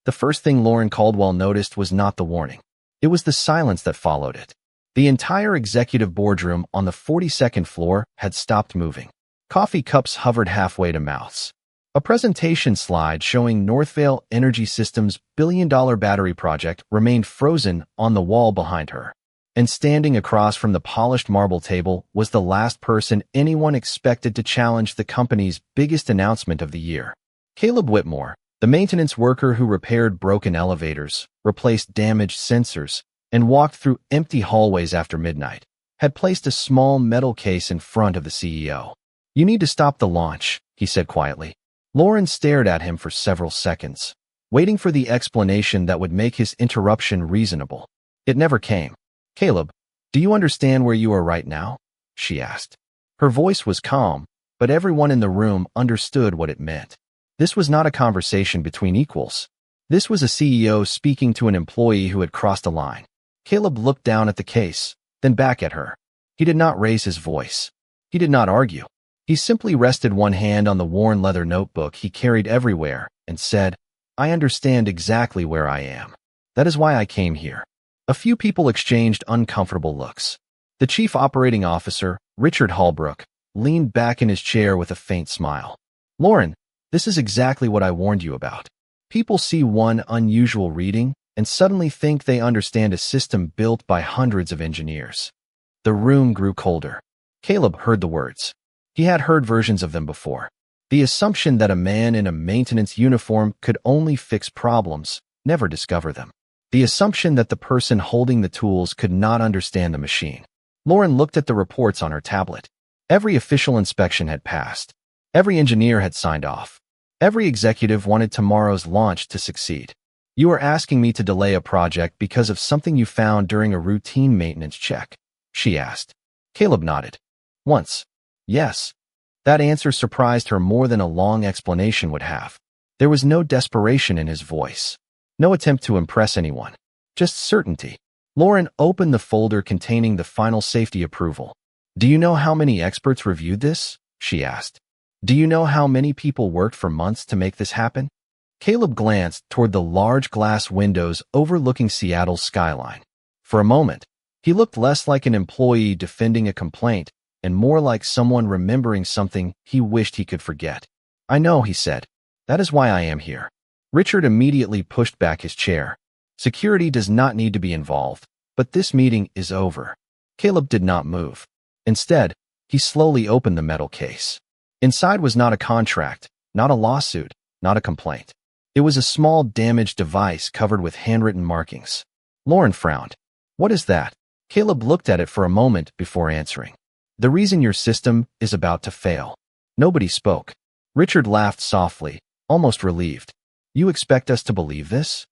The first thing Lauren Caldwell noticed was not the warning. It was the silence that followed it. The entire executive boardroom on the 42nd floor had stopped moving. Coffee cups hovered halfway to mouths. A presentation slide showing Northvale Energy Systems' billion-dollar battery project remained frozen on the wall behind her. And standing across from the polished marble table was the last person anyone expected to challenge the company's biggest announcement of the year. Caleb Whitmore, the maintenance worker who repaired broken elevators, replaced damaged sensors, and walked through empty hallways after midnight, had placed a small metal case in front of the CEO. "You need to stop the launch," he said quietly. Lauren stared at him for several seconds, waiting for the explanation that would make his interruption reasonable. It never came. "Caleb, do you understand where you are right now?" she asked. Her voice was calm, but everyone in the room understood what it meant. This was not a conversation between equals. This was a CEO speaking to an employee who had crossed a line. Caleb looked down at the case, then back at her. He did not raise his voice. He did not argue. He simply rested one hand on the worn leather notebook he carried everywhere and said, "I understand exactly where I am. That is why I came here." A few people exchanged uncomfortable looks. The chief operating officer, Richard Holbrook, leaned back in his chair with a faint smile. "Lauren, this is exactly what I warned you about. People see one unusual reading and suddenly think they understand a system built by hundreds of engineers." The room grew colder. Caleb heard the words. He had heard versions of them before. The assumption that a man in a maintenance uniform could only fix problems, never discover them. The assumption that the person holding the tools could not understand the machine. Lauren looked at the reports on her tablet. Every official inspection had passed. Every engineer had signed off. Every executive wanted tomorrow's launch to succeed. "You are asking me to delay a project because of something you found during a routine maintenance check?" she asked. Caleb nodded. "Once. Yes." That answer surprised her more than a long explanation would have. There was no desperation in his voice. No attempt to impress anyone. Just certainty. Lauren opened the folder containing the final safety approval. "Do you know how many experts reviewed this?" she asked. "Do you know how many people worked for months to make this happen?" Caleb glanced toward the large glass windows overlooking Seattle's skyline. For a moment, he looked less like an employee defending a complaint and more like someone remembering something he wished he could forget. "I know," he said. "That is why I am here." Richard immediately pushed back his chair. "Security does not need to be involved, but this meeting is over." Caleb did not move. Instead, he slowly opened the metal case. Inside was not a contract, not a lawsuit, not a complaint. It was a small damaged device covered with handwritten markings. Lauren frowned. "What is that?" Caleb looked at it for a moment before answering. "The reason your system is about to fail." Nobody spoke. Richard laughed softly, almost relieved. "You expect us to believe this?"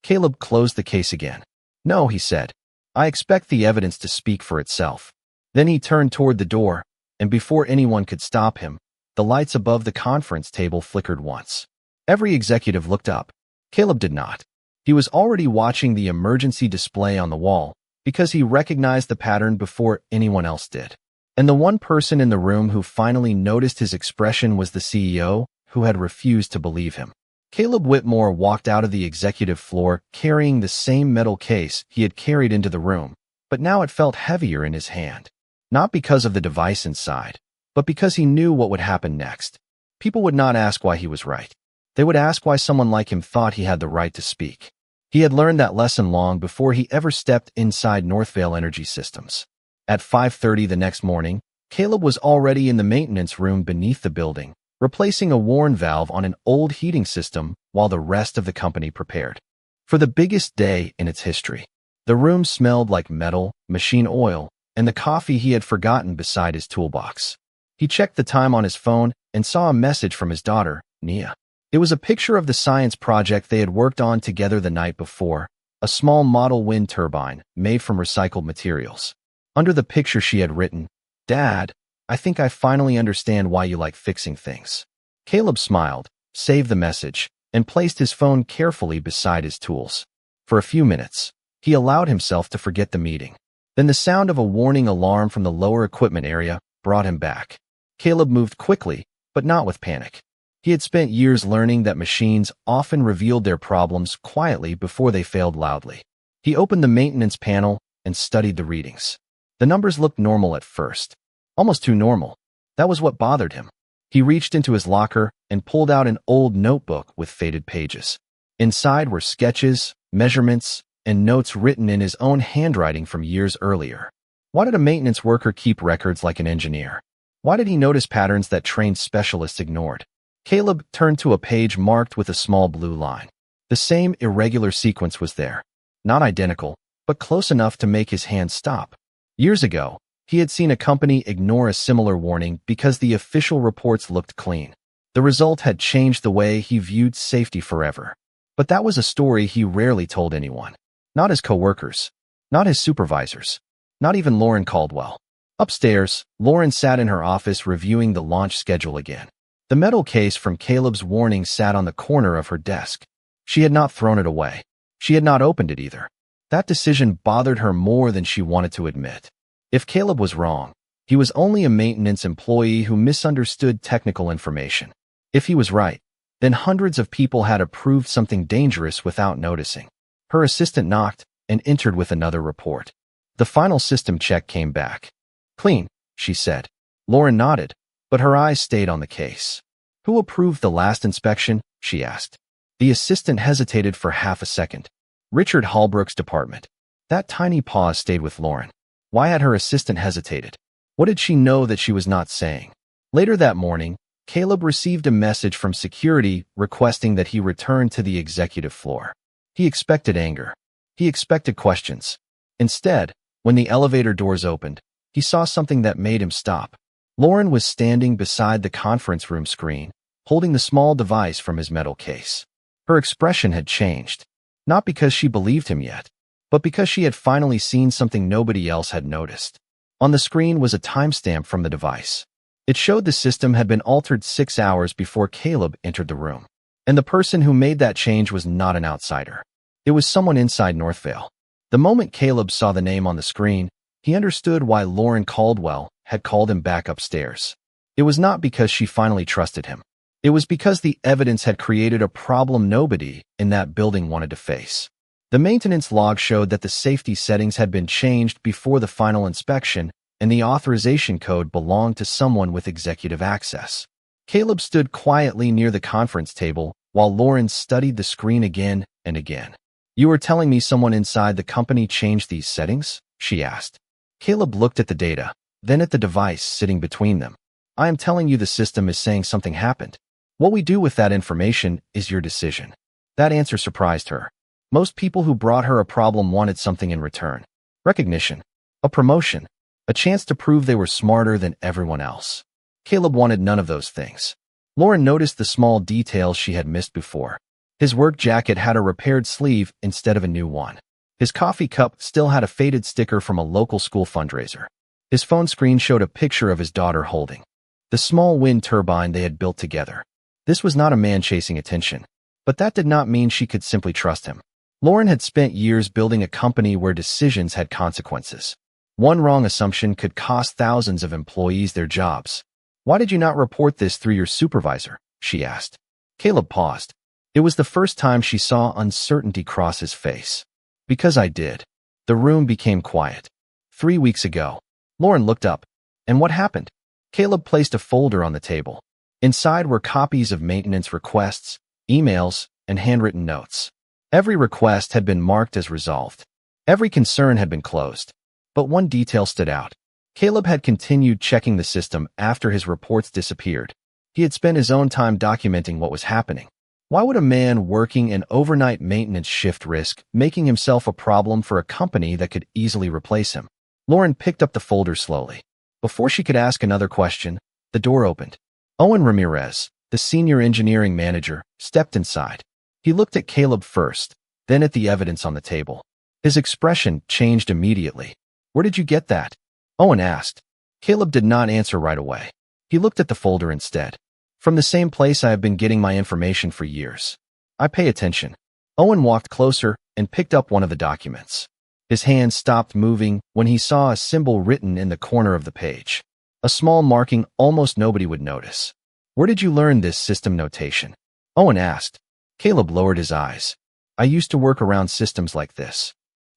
Caleb closed the case again. "No," he said. "I expect the evidence to speak for itself." Then he turned toward the door, and before anyone could stop him, the lights above the conference table flickered once. Every executive looked up. Caleb did not. He was already watching the emergency display on the wall because he recognized the pattern before anyone else did. And the one person in the room who finally noticed his expression was the CEO, who had refused to believe him. Caleb Whitmore walked out of the executive floor carrying the same metal case he had carried into the room, but now it felt heavier in his hand. Not because of the device inside, but because he knew what would happen next. People would not ask why he was right. They would ask why someone like him thought he had the right to speak. He had learned that lesson long before he ever stepped inside Northvale Energy Systems. At 5:30 the next morning, Caleb was already in the maintenance room beneath the building, replacing a worn valve on an old heating system while the rest of the company prepared for the biggest day in its history. The room smelled like metal, machine oil, and the coffee he had forgotten beside his toolbox. He checked the time on his phone and saw a message from his daughter, Nia. It was a picture of the science project they had worked on together the night before, a small model wind turbine made from recycled materials. Under the picture she had written, "Dad, I think I finally understand why you like fixing things." Caleb smiled, saved the message, and placed his phone carefully beside his tools. For a few minutes, he allowed himself to forget the meeting. Then the sound of a warning alarm from the lower equipment area brought him back. Caleb moved quickly, but not with panic. He had spent years learning that machines often revealed their problems quietly before they failed loudly. He opened the maintenance panel and studied the readings. The numbers looked normal at first, almost too normal. That was what bothered him. He reached into his locker and pulled out an old notebook with faded pages. Inside were sketches, measurements, and notes written in his own handwriting from years earlier. Why did a maintenance worker keep records like an engineer? Why did he notice patterns that trained specialists ignored? Caleb turned to a page marked with a small blue line. The same irregular sequence was there. Not identical, but close enough to make his hand stop. Years ago, he had seen a company ignore a similar warning because the official reports looked clean. The result had changed the way he viewed safety forever. But that was a story he rarely told anyone. Not his coworkers. Not his supervisors. Not even Lauren Caldwell. Upstairs, Lauren sat in her office reviewing the launch schedule again. The metal case from Caleb's warning sat on the corner of her desk. She had not thrown it away. She had not opened it either. That decision bothered her more than she wanted to admit. If Caleb was wrong, he was only a maintenance employee who misunderstood technical information. If he was right, then hundreds of people had approved something dangerous without noticing. Her assistant knocked and entered with another report. The final system check came back. "Clean," she said. Lauren nodded, but her eyes stayed on the case. "Who approved the last inspection?" she asked. The assistant hesitated for half a second. "Richard Holbrook's department." That tiny pause stayed with Lauren. Why had her assistant hesitated? What did she know that she was not saying? Later that morning, Caleb received a message from security requesting that he return to the executive floor. He expected anger. He expected questions. Instead, when the elevator doors opened, he saw something that made him stop. Lauren was standing beside the conference room screen, holding the small device from his metal case. Her expression had changed, not because she believed him yet, but because she had finally seen something nobody else had noticed. On the screen was a timestamp from the device. It showed the system had been altered 6 hours before Caleb entered the room. And the person who made that change was not an outsider. It was someone inside Northvale. The moment Caleb saw the name on the screen, he understood why Lauren Caldwell had called him back upstairs. It was not because she finally trusted him. It was because the evidence had created a problem nobody in that building wanted to face. The maintenance log showed that the safety settings had been changed before the final inspection, and the authorization code belonged to someone with executive access. Caleb stood quietly near the conference table while Lauren studied the screen again and again. "You were telling me someone inside the company changed these settings?" she asked. Caleb looked at the data, then at the device sitting between them. "I am telling you the system is saying something happened. What we do with that information is your decision." That answer surprised her. Most people who brought her a problem wanted something in return. Recognition. A promotion. A chance to prove they were smarter than everyone else. Caleb wanted none of those things. Lauren noticed the small details she had missed before. His work jacket had a repaired sleeve instead of a new one. His coffee cup still had a faded sticker from a local school fundraiser. His phone screen showed a picture of his daughter holding the small wind turbine they had built together. This was not a man chasing attention, but that did not mean she could simply trust him. Lauren had spent years building a company where decisions had consequences. One wrong assumption could cost thousands of employees their jobs. "Why did you not report this through your supervisor?" she asked. Caleb paused. It was the first time she saw uncertainty cross his face. "Because I did." The room became quiet. 3 weeks ago. Lauren looked up. "And what happened?" Caleb placed a folder on the table. Inside were copies of maintenance requests, emails, and handwritten notes. Every request had been marked as resolved. Every concern had been closed. But one detail stood out. Caleb had continued checking the system after his reports disappeared. He had spent his own time documenting what was happening. Why would a man working an overnight maintenance shift risk making himself a problem for a company that could easily replace him? Lauren picked up the folder slowly. Before she could ask another question, the door opened. Owen Ramirez, the senior engineering manager, stepped inside. He looked at Caleb first, then at the evidence on the table. His expression changed immediately. "Where did you get that?" Owen asked. Caleb did not answer right away. He looked at the folder instead. "From the same place I have been getting my information for years. I pay attention." Owen walked closer and picked up one of the documents. His hand stopped moving when he saw a symbol written in the corner of the page. A small marking almost nobody would notice. Where did you learn this system notation? Owen asked. Caleb lowered his eyes. I used to work around systems like this.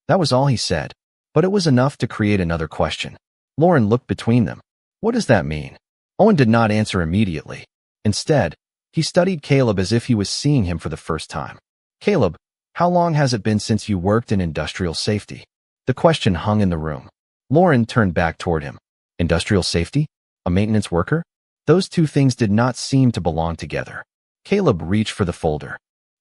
That was all he said, but it was enough to create another question. Lauren looked between them. What does that mean? Owen did not answer immediately. Instead, he studied Caleb as if he was seeing him for the first time. Caleb, how long has it been since you worked in industrial safety? The question hung in the room. Lauren turned back toward him. Industrial safety? A maintenance worker? Those two things did not seem to belong together. Caleb reached for the folder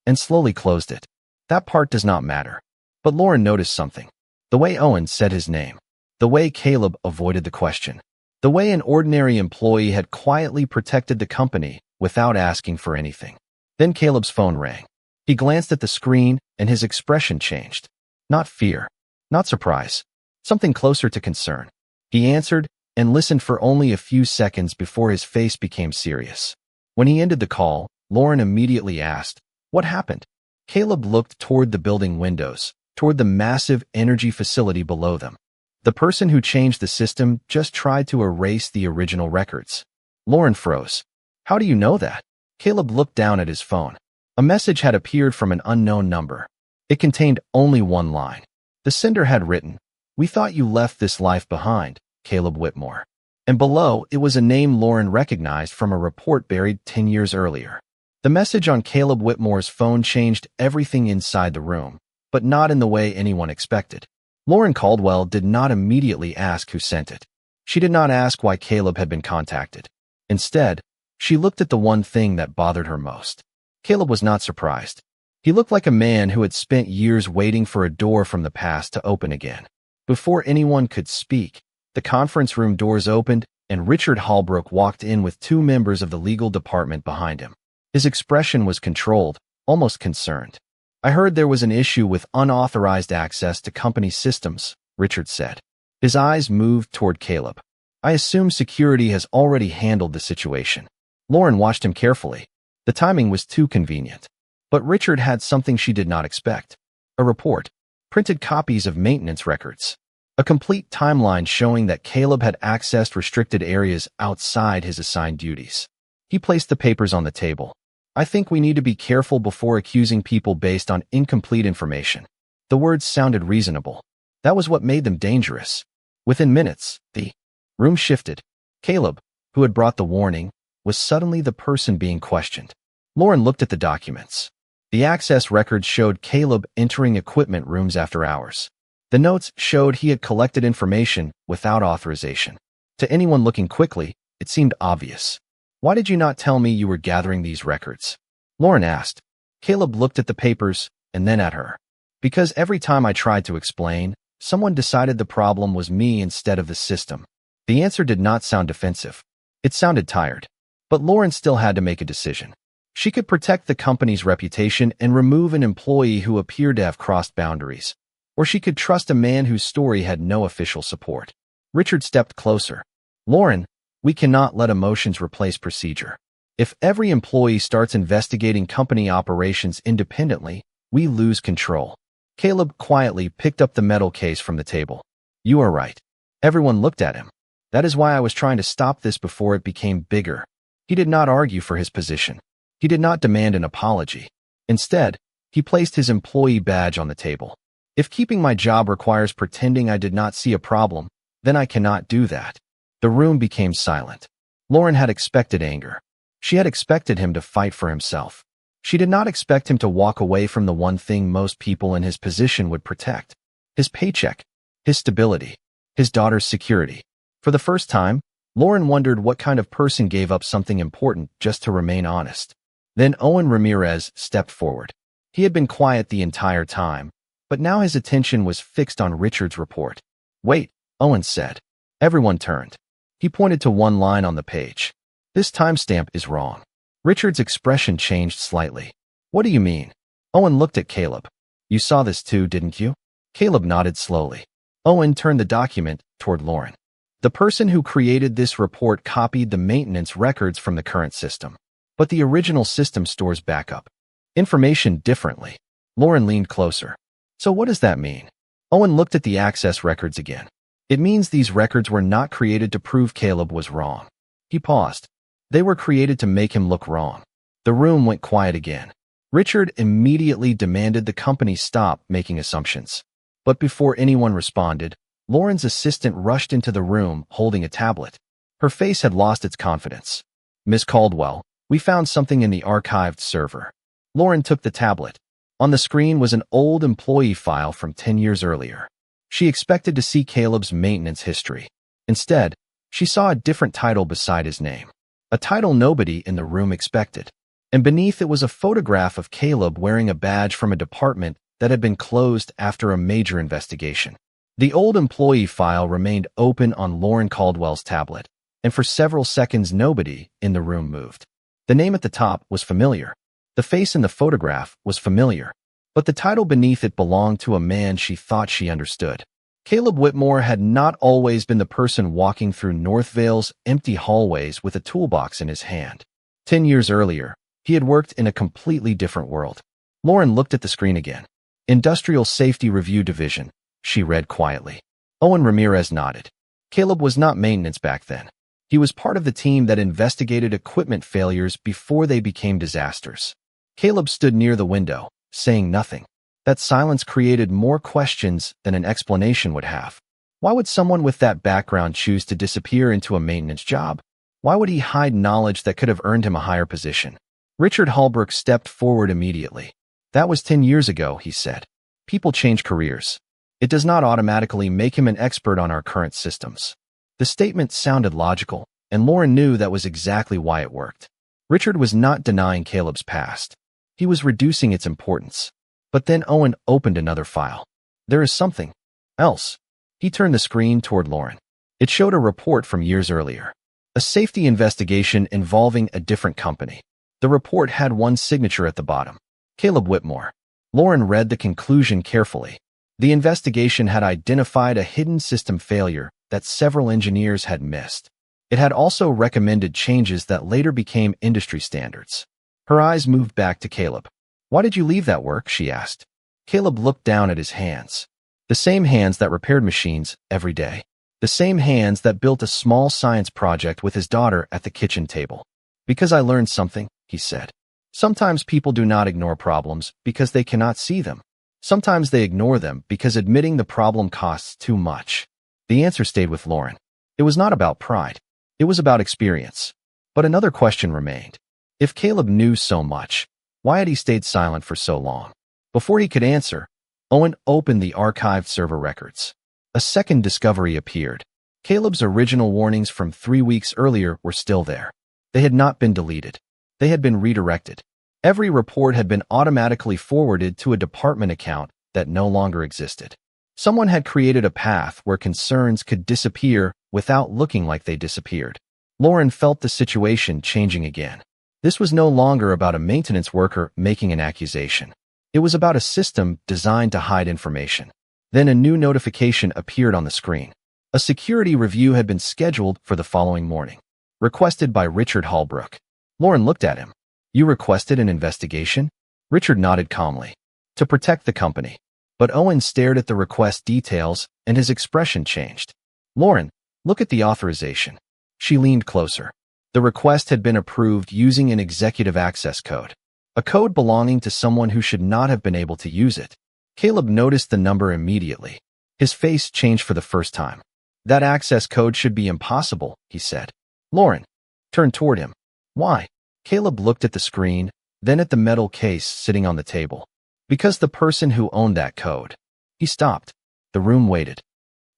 and slowly closed it. That part does not matter. But Lauren noticed something. The way Owen said his name. The way Caleb avoided the question. The way an ordinary employee had quietly protected the company without asking for anything. Then Caleb's phone rang. He glanced at the screen and his expression changed. Not fear. Not surprise. Something closer to concern. He answered and listened for only a few seconds before his face became serious. When he ended the call, Lauren immediately asked, What happened? Caleb looked toward the building windows, toward the massive energy facility below them. The person who changed the system just tried to erase the original records. Lauren froze. How do you know that? Caleb looked down at his phone. A message had appeared from an unknown number. It contained only one line. The sender had written, We thought you left this life behind, Caleb Whitmore. And below, it was a name Lauren recognized from a report buried 10 years earlier. The message on Caleb Whitmore's phone changed everything inside the room, but not in the way anyone expected. Lauren Caldwell did not immediately ask who sent it. She did not ask why Caleb had been contacted. Instead, she looked at the one thing that bothered her most. Caleb was not surprised. He looked like a man who had spent years waiting for a door from the past to open again. Before anyone could speak, the conference room doors opened and Richard Holbrook walked in with two members of the legal department behind him. His expression was controlled, almost concerned. I heard there was an issue with unauthorized access to company systems, Richard said. His eyes moved toward Caleb. I assume security has already handled the situation. Lauren watched him carefully. The timing was too convenient. But Richard had something she did not expect. A report. Printed copies of maintenance records. A complete timeline showing that Caleb had accessed restricted areas outside his assigned duties. He placed the papers on the table. I think we need to be careful before accusing people based on incomplete information. The words sounded reasonable. That was what made them dangerous. Within minutes, the room shifted. Caleb, who had brought the warning, was suddenly the person being questioned. Lauren looked at the documents. The access records showed Caleb entering equipment rooms after hours. The notes showed he had collected information without authorization. To anyone looking quickly, it seemed obvious. Why did you not tell me you were gathering these records? Lauren asked. Caleb looked at the papers and then at her. Because every time I tried to explain, someone decided the problem was me instead of the system. The answer did not sound defensive. It sounded tired. But Lauren still had to make a decision. She could protect the company's reputation and remove an employee who appeared to have crossed boundaries. Or she could trust a man whose story had no official support. Richard stepped closer. Lauren, we cannot let emotions replace procedure. If every employee starts investigating company operations independently, we lose control. Caleb quietly picked up the metal case from the table. You are right. Everyone looked at him. That is why I was trying to stop this before it became bigger. He did not argue for his position. He did not demand an apology. Instead, he placed his employee badge on the table. If keeping my job requires pretending I did not see a problem, then I cannot do that. The room became silent. Lauren had expected anger. She had expected him to fight for himself. She did not expect him to walk away from the one thing most people in his position would protect. His paycheck, his stability, his daughter's security. For the first time, Lauren wondered what kind of person gave up something important just to remain honest. Then Owen Ramirez stepped forward. He had been quiet the entire time, but now his attention was fixed on Richard's report. Wait, Owen said. Everyone turned. He pointed to one line on the page. This timestamp is wrong. Richard's expression changed slightly. What do you mean? Owen looked at Caleb. You saw this too, didn't you? Caleb nodded slowly. Owen turned the document toward Lauren. The person who created this report copied the maintenance records from the current system, but the original system stores backup information differently. Lauren leaned closer. So what does that mean? Owen looked at the access records again. It means these records were not created to prove Caleb was wrong. He paused. They were created to make him look wrong. The room went quiet again. Richard immediately demanded the company stop making assumptions. But before anyone responded, Lauren's assistant rushed into the room holding a tablet. Her face had lost its confidence. "Miss Caldwell, we found something in the archived server." Lauren took the tablet. On the screen was an old employee file from 10 years earlier. She expected to see Caleb's maintenance history. Instead, she saw a different title beside his name. A title nobody in the room expected. And beneath it was a photograph of Caleb wearing a badge from a department that had been closed after a major investigation. The old employee file remained open on Lauren Caldwell's tablet, and for several seconds nobody in the room moved. The name at the top was familiar. The face in the photograph was familiar. But the title beneath it belonged to a man she thought she understood. Caleb Whitmore had not always been the person walking through Northvale's empty hallways with a toolbox in his hand. 10 years earlier, he had worked in a completely different world. Lauren looked at the screen again. "Industrial Safety Review Division," she read quietly. Owen Ramirez nodded. Caleb was not maintenance back then. He was part of the team that investigated equipment failures before they became disasters. Caleb stood near the window, saying nothing. That silence created more questions than an explanation would have. Why would someone with that background choose to disappear into a maintenance job? Why would he hide knowledge that could have earned him a higher position? Richard Holbrook stepped forward immediately. "That was 10 years ago," he said. "People change careers. It does not automatically make him an expert on our current systems." The statement sounded logical, and Lauren knew that was exactly why it worked. Richard was not denying Caleb's past. He was reducing its importance. But then Owen opened another file. "There is something else." He turned the screen toward Lauren. It showed a report from years earlier. A safety investigation involving a different company. The report had one signature at the bottom. Caleb Whitmore. Lauren read the conclusion carefully. The investigation had identified a hidden system failure that several engineers had missed. It had also recommended changes that later became industry standards. Her eyes moved back to Caleb. "Why did you leave that work?" she asked. Caleb looked down at his hands. The same hands that repaired machines every day. The same hands that built a small science project with his daughter at the kitchen table. "Because I learned something," he said. "Sometimes people do not ignore problems because they cannot see them. Sometimes they ignore them because admitting the problem costs too much." The answer stayed with Lauren. It was not about pride. It was about experience. But another question remained. If Caleb knew so much, why had he stayed silent for so long? Before he could answer, Owen opened the archived server records. A second discovery appeared. Caleb's original warnings from 3 weeks earlier were still there. They had not been deleted. They had been redirected. Every report had been automatically forwarded to a department account that no longer existed. Someone had created a path where concerns could disappear without looking like they disappeared. Lauren felt the situation changing again. This was no longer about a maintenance worker making an accusation. It was about a system designed to hide information. Then a new notification appeared on the screen. A security review had been scheduled for the following morning. Requested by Richard Holbrook. Lauren looked at him. "You requested an investigation?" Richard nodded calmly. "To protect the company." But Owen stared at the request details, and his expression changed. "Lauren, look at the authorization." She leaned closer. The request had been approved using an executive access code. A code belonging to someone who should not have been able to use it. Caleb noticed the number immediately. His face changed for the first time. "That access code should be impossible," he said. Lauren turned toward him. "Why?" Caleb looked at the screen, then at the metal case sitting on the table. "Because the person who owned that code." He stopped. The room waited.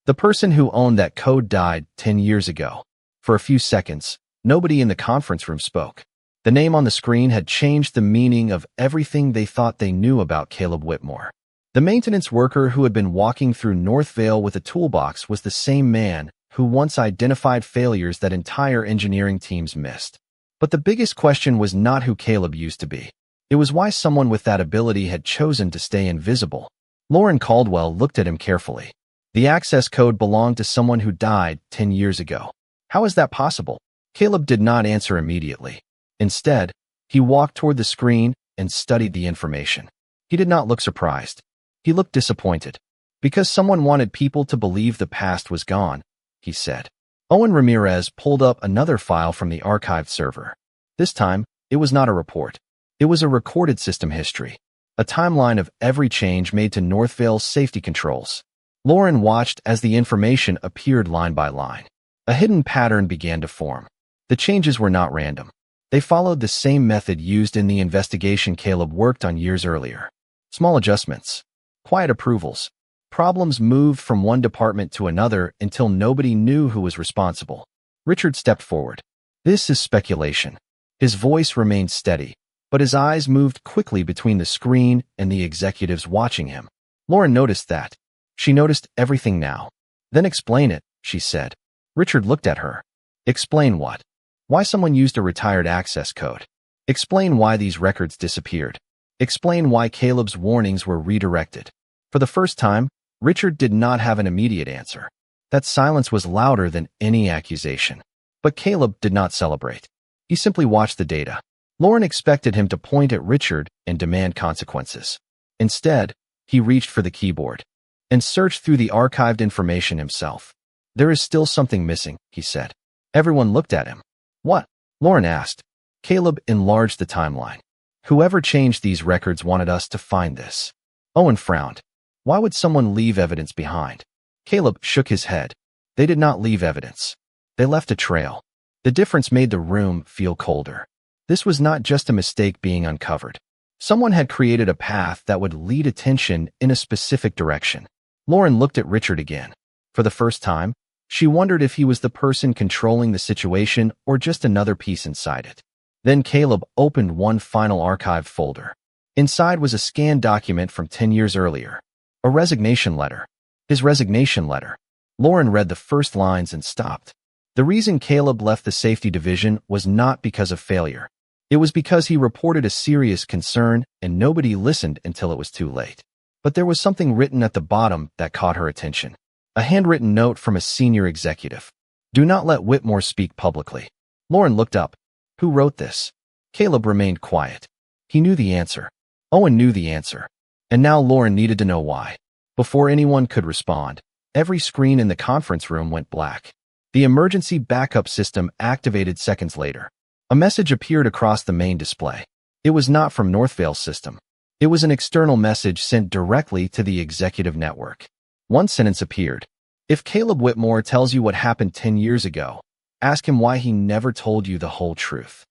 The person who owned that code died 10 years ago. For a few seconds, nobody in the conference room spoke. The name on the screen had changed the meaning of everything they thought they knew about Caleb Whitmore. The maintenance worker who had been walking through Northvale with a toolbox was the same man who once identified failures that entire engineering teams missed. But the biggest question was not who Caleb used to be. It was why someone with that ability had chosen to stay invisible. Lauren Caldwell looked at him carefully. The access code belonged to someone who died 10 years ago. How is that possible? Caleb did not answer immediately. Instead, he walked toward the screen and studied the information. He did not look surprised. He looked disappointed. "Because someone wanted people to believe the past was gone," he said. Owen Ramirez pulled up another file from the archived server. This time, it was not a report. It was a recorded system history, a timeline of every change made to Northvale's safety controls. Lauren watched as the information appeared line by line. A hidden pattern began to form. The changes were not random. They followed the same method used in the investigation Caleb worked on years earlier. Small adjustments, quiet approvals. Problems moved from one department to another until nobody knew who was responsible. Richard stepped forward. This is speculation. His voice remained steady, but his eyes moved quickly between the screen and the executives watching him. Lauren noticed that. She noticed everything now. Then explain it, she said. Richard looked at her. Explain what? Why someone used a retired access code. Explain why these records disappeared. Explain why Caleb's warnings were redirected. For the first time, Richard did not have an immediate answer. That silence was louder than any accusation. But Caleb did not celebrate. He simply watched the data. Lauren expected him to point at Richard and demand consequences. Instead, he reached for the keyboard and searched through the archived information himself. There is still something missing, he said. Everyone looked at him. What? Lauren asked. Caleb enlarged the timeline. Whoever changed these records wanted us to find this. Owen frowned. Why would someone leave evidence behind? Caleb shook his head. They did not leave evidence. They left a trail. The difference made the room feel colder. This was not just a mistake being uncovered. Someone had created a path that would lead attention in a specific direction. Lauren looked at Richard again. For the first time, she wondered if he was the person controlling the situation or just another piece inside it. Then Caleb opened one final archive folder. Inside was a scanned document from 10 years earlier. A resignation letter. His resignation letter. Lauren read the first lines and stopped. The reason Caleb left the safety division was not because of failure. It was because he reported a serious concern and nobody listened until it was too late. But there was something written at the bottom that caught her attention. A handwritten note from a senior executive. Do not let Whitmore speak publicly. Lauren looked up. Who wrote this? Caleb remained quiet. He knew the answer. Owen knew the answer. And now Lauren needed to know why. Before anyone could respond, every screen in the conference room went black. The emergency backup system activated seconds later. A message appeared across the main display. It was not from Northvale's system. It was an external message sent directly to the executive network. One sentence appeared. If Caleb Whitmore tells you what happened 10 years ago, ask him why he never told you the whole truth.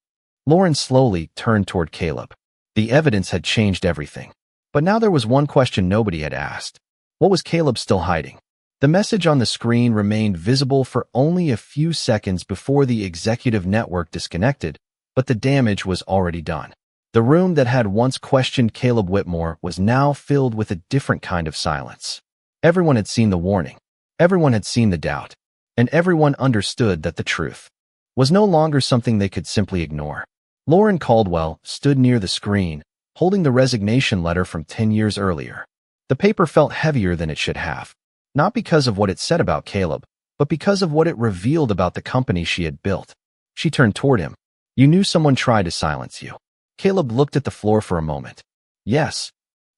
Lauren slowly turned toward Caleb. The evidence had changed everything. But now there was one question nobody had asked. What was Caleb still hiding? The message on the screen remained visible for only a few seconds before the executive network disconnected, but the damage was already done. The room that had once questioned Caleb Whitmore was now filled with a different kind of silence. Everyone had seen the warning. Everyone had seen the doubt. And everyone understood that the truth was no longer something they could simply ignore. Lauren Caldwell stood near the screen, holding the resignation letter from 10 years earlier. The paper felt heavier than it should have, not because of what it said about Caleb, but because of what it revealed about the company she had built. She turned toward him. You knew someone tried to silence you. Caleb looked at the floor for a moment. Yes.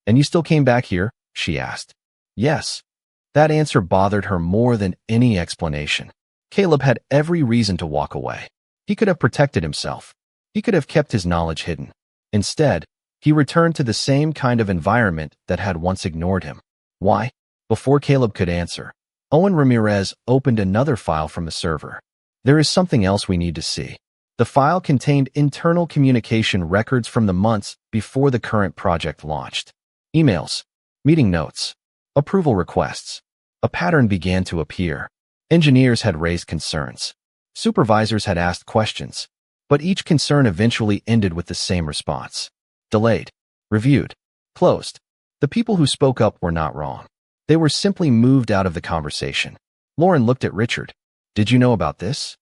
And you still came back here? She asked. Yes. That answer bothered her more than any explanation. Caleb had every reason to walk away. He could have protected himself. He could have kept his knowledge hidden. Instead, he returned to the same kind of environment that had once ignored him. Why? Before Caleb could answer, Owen Ramirez opened another file from the server. There is something else we need to see. The file contained internal communication records from the months before the current project launched. Emails, meeting notes, approval requests. A pattern began to appear. Engineers had raised concerns. Supervisors had asked questions. But each concern eventually ended with the same response. Delayed. Reviewed. Closed. The people who spoke up were not wrong. They were simply moved out of the conversation. Lauren looked at Richard. Did you know about this?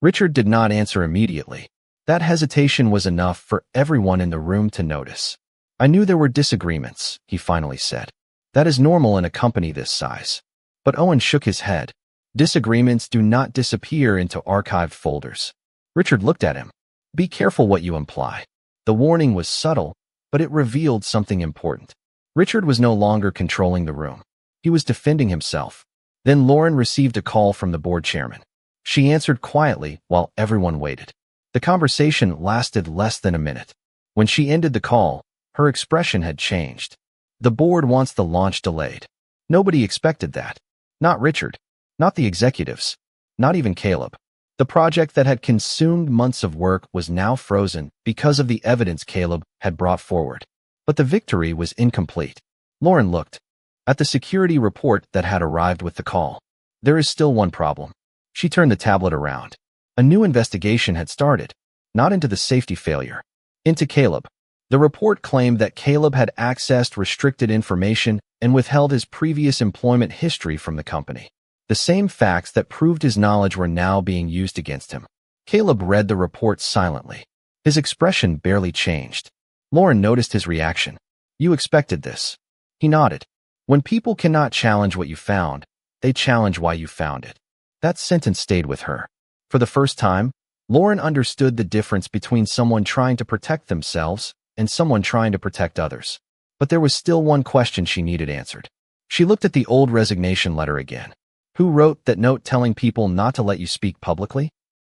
Richard did not answer immediately. That hesitation was enough for everyone in the room to notice. I knew there were disagreements, he finally said. That is normal in a company this size. But Owen shook his head. Disagreements do not disappear into archived folders. Richard looked at him. Be careful what you imply. The warning was subtle, but it revealed something important. Richard was no longer controlling the room. He was defending himself. Then Lauren received a call from the board chairman. She answered quietly while everyone waited. The conversation lasted less than a minute. When she ended the call, her expression had changed. The board wants the launch delayed. Nobody expected that. Not Richard. Not the executives. Not even Caleb. The project that had consumed months of work was now frozen because of the evidence Caleb had brought forward. But the victory was incomplete. Lauren looked at the security report that had arrived with the call. There is still one problem. She turned the tablet around. A new investigation had started, not into the safety failure, into Caleb. The report claimed that Caleb had accessed restricted information and withheld his previous employment history from the company. The same facts that proved his knowledge were now being used against him. Caleb read the report silently. His expression barely changed. Lauren noticed his reaction. You expected this. He nodded. When people cannot challenge what you found, they challenge why you found it. That sentence stayed with her. For the first time, Lauren understood the difference between someone trying to protect themselves and someone trying to protect others. But there was still one question she needed answered. She looked at the old resignation letter again. Who wrote that note telling people not to let you speak publicly?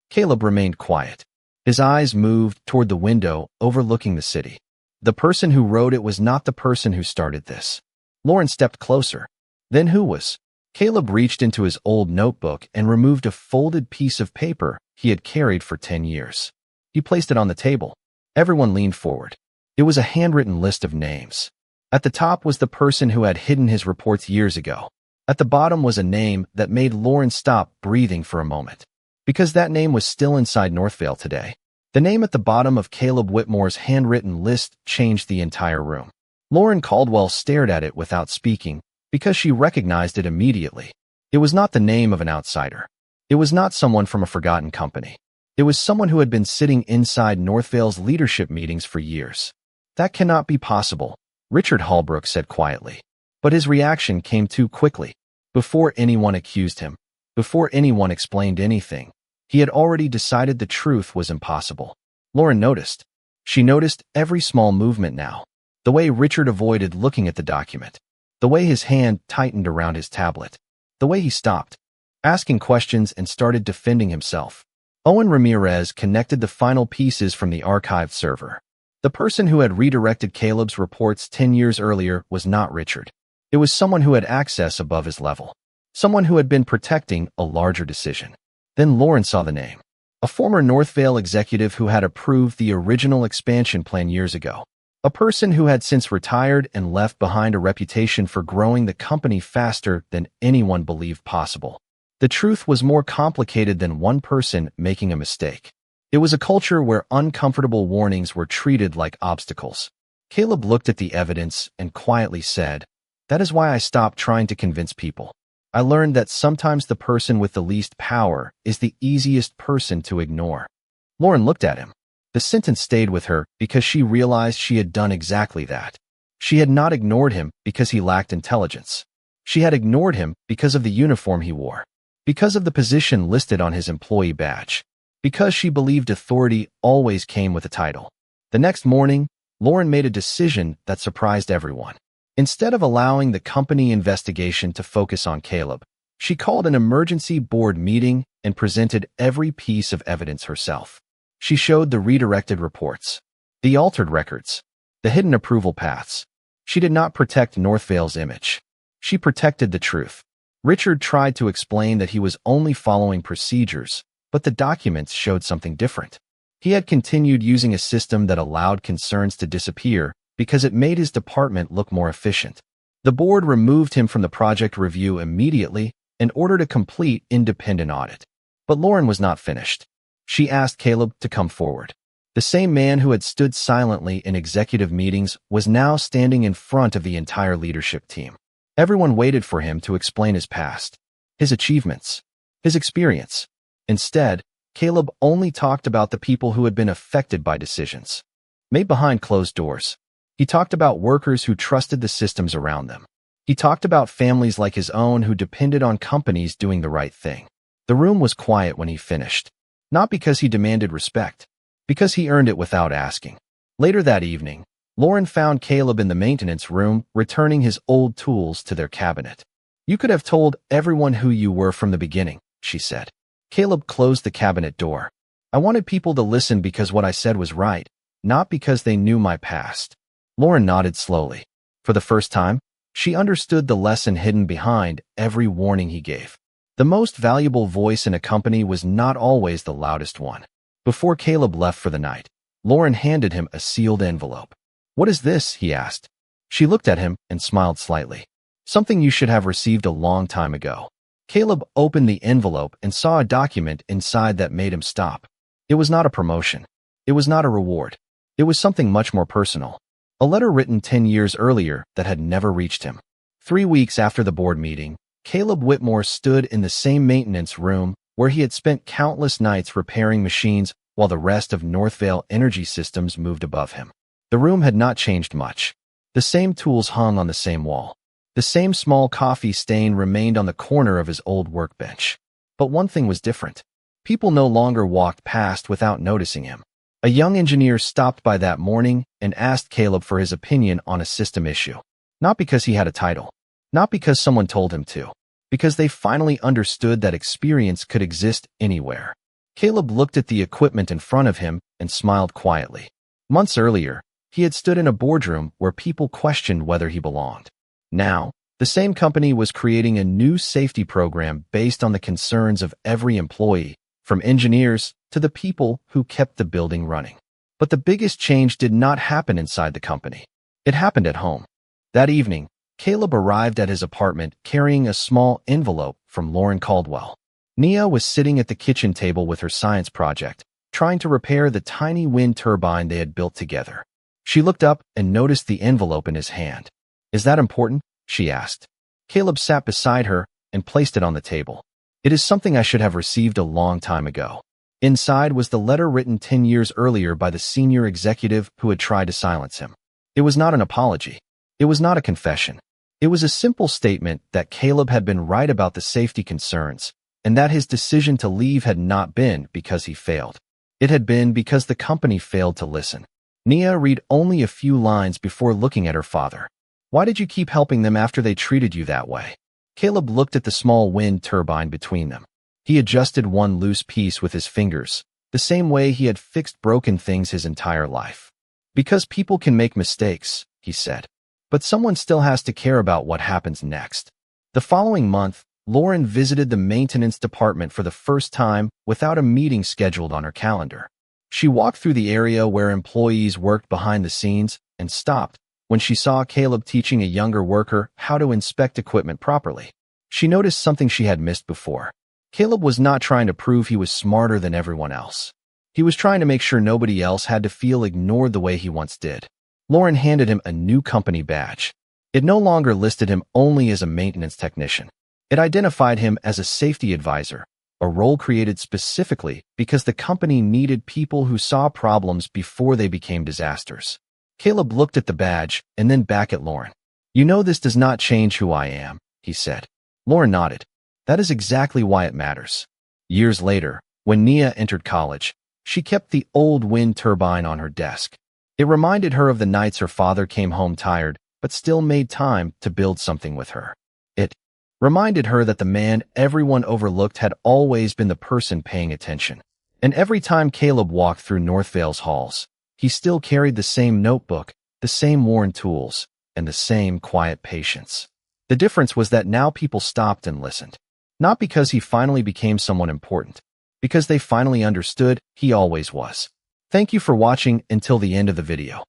Caleb remained quiet. His eyes moved toward the window overlooking the city. The person who wrote it was not the person who started this. Lauren stepped closer. Then who was? Caleb reached into his old notebook and removed a folded piece of paper he had carried for 10 years. He placed it on the table. Everyone leaned forward. It was a handwritten list of names. At the top was the person who had hidden his reports years ago. At the bottom was a name that made Lauren stop breathing for a moment. Because that name was still inside Northvale today. The name at the bottom of Caleb Whitmore's handwritten list changed the entire room. Lauren Caldwell stared at it without speaking, because she recognized it immediately. It was not the name of an outsider. It was not someone from a forgotten company. It was someone who had been sitting inside Northvale's leadership meetings for years. That cannot be possible, Richard Holbrook said quietly. But his reaction came too quickly. Before anyone accused him, before anyone explained anything, he had already decided the truth was impossible. Lauren noticed. She noticed every small movement now. The way Richard avoided looking at the document. The way his hand tightened around his tablet. The way he stopped, asking questions and started defending himself. Owen Ramirez connected the final pieces from the archived server. The person who had redirected Caleb's reports 10 years earlier was not Richard. It was someone who had access above his level. Someone who had been protecting a larger decision. Then Lauren saw the name. A former Northvale executive who had approved the original expansion plan years ago. A person who had since retired and left behind a reputation for growing the company faster than anyone believed possible. The truth was more complicated than one person making a mistake. It was a culture where uncomfortable warnings were treated like obstacles. Caleb looked at the evidence and quietly said, "That is why I stopped trying to convince people. I learned that sometimes the person with the least power is the easiest person to ignore." Lauren looked at him. The sentence stayed with her because she realized she had done exactly that. She had not ignored him because he lacked intelligence. She had ignored him because of the uniform he wore, because of the position listed on his employee badge, because she believed authority always came with a title. The next morning, Lauren made a decision that surprised everyone. Instead of allowing the company investigation to focus on Caleb, she called an emergency board meeting and presented every piece of evidence herself. She showed the redirected reports, the altered records, the hidden approval paths. She did not protect Northvale's image. She protected the truth. Richard tried to explain that he was only following procedures, but the documents showed something different. He had continued using a system that allowed concerns to disappear because it made his department look more efficient. The board removed him from the project review immediately and ordered a complete independent audit. But Lauren was not finished. She asked Caleb to come forward. The same man who had stood silently in executive meetings was now standing in front of the entire leadership team. Everyone waited for him to explain his past, his achievements, his experience. Instead, Caleb only talked about the people who had been affected by decisions made behind closed doors. He talked about workers who trusted the systems around them. He talked about families like his own who depended on companies doing the right thing. The room was quiet when he finished, not because he demanded respect, because he earned it without asking. Later that evening, Lauren found Caleb in the maintenance room, returning his old tools to their cabinet. "You could have told everyone who you were from the beginning," she said. Caleb closed the cabinet door. I wanted people to listen because what I said was right, not because they knew my past. Lauren nodded slowly. For the first time, she understood the lesson hidden behind every warning he gave. The most valuable voice in a company was not always the loudest one. Before Caleb left for the night, Lauren handed him a sealed envelope. "What is this?" he asked. She looked at him and smiled slightly. "Something you should have received a long time ago." Caleb opened the envelope and saw a document inside that made him stop. It was not a promotion. It was not a reward. It was something much more personal. A letter written 10 years earlier that had never reached him. 3 weeks after the board meeting, Caleb Whitmore stood in the same maintenance room where he had spent countless nights repairing machines while the rest of Northvale Energy Systems moved above him. The room had not changed much. The same tools hung on the same wall. The same small coffee stain remained on the corner of his old workbench. But one thing was different. People no longer walked past without noticing him. A young engineer stopped by that morning and asked Caleb for his opinion on a system issue. Not because he had a title. Not because someone told him to. Because they finally understood that experience could exist anywhere. Caleb looked at the equipment in front of him and smiled quietly. Months earlier, he had stood in a boardroom where people questioned whether he belonged. Now, the same company was creating a new safety program based on the concerns of every employee, from engineers to the people who kept the building running. But the biggest change did not happen inside the company. It happened at home. That evening, Caleb arrived at his apartment carrying a small envelope from Lauren Caldwell. Nia was sitting at the kitchen table with her science project, trying to repair the tiny wind turbine they had built together. She looked up and noticed the envelope in his hand. "Is that important?" she asked. Caleb sat beside her and placed it on the table. "It is something I should have received a long time ago." Inside was the letter written 10 years earlier by the senior executive who had tried to silence him. It was not an apology. It was not a confession. It was a simple statement that Caleb had been right about the safety concerns, and that his decision to leave had not been because he failed. It had been because the company failed to listen. Nia read only a few lines before looking at her father. "Why did you keep helping them after they treated you that way?" Caleb looked at the small wind turbine between them. He adjusted one loose piece with his fingers, the same way he had fixed broken things his entire life. "Because people can make mistakes," he said. "But someone still has to care about what happens next." The following month, Lauren visited the maintenance department for the first time without a meeting scheduled on her calendar. She walked through the area where employees worked behind the scenes and stopped when she saw Caleb teaching a younger worker how to inspect equipment properly. She noticed something she had missed before. Caleb was not trying to prove he was smarter than everyone else. He was trying to make sure nobody else had to feel ignored the way he once did. Lauren handed him a new company badge. It no longer listed him only as a maintenance technician. It identified him as a safety advisor, a role created specifically because the company needed people who saw problems before they became disasters. Caleb looked at the badge and then back at Lauren. "You know this does not change who I am," he said. Lauren nodded. "That is exactly why it matters." Years later, when Nia entered college, she kept the old wind turbine on her desk. It reminded her of the nights her father came home tired, but still made time to build something with her. It reminded her that the man everyone overlooked had always been the person paying attention. And every time Caleb walked through Northvale's halls, he still carried the same notebook, the same worn tools, and the same quiet patience. The difference was that now people stopped and listened. Not because he finally became someone important, because they finally understood he always was. Thank you for watching until the end of the video.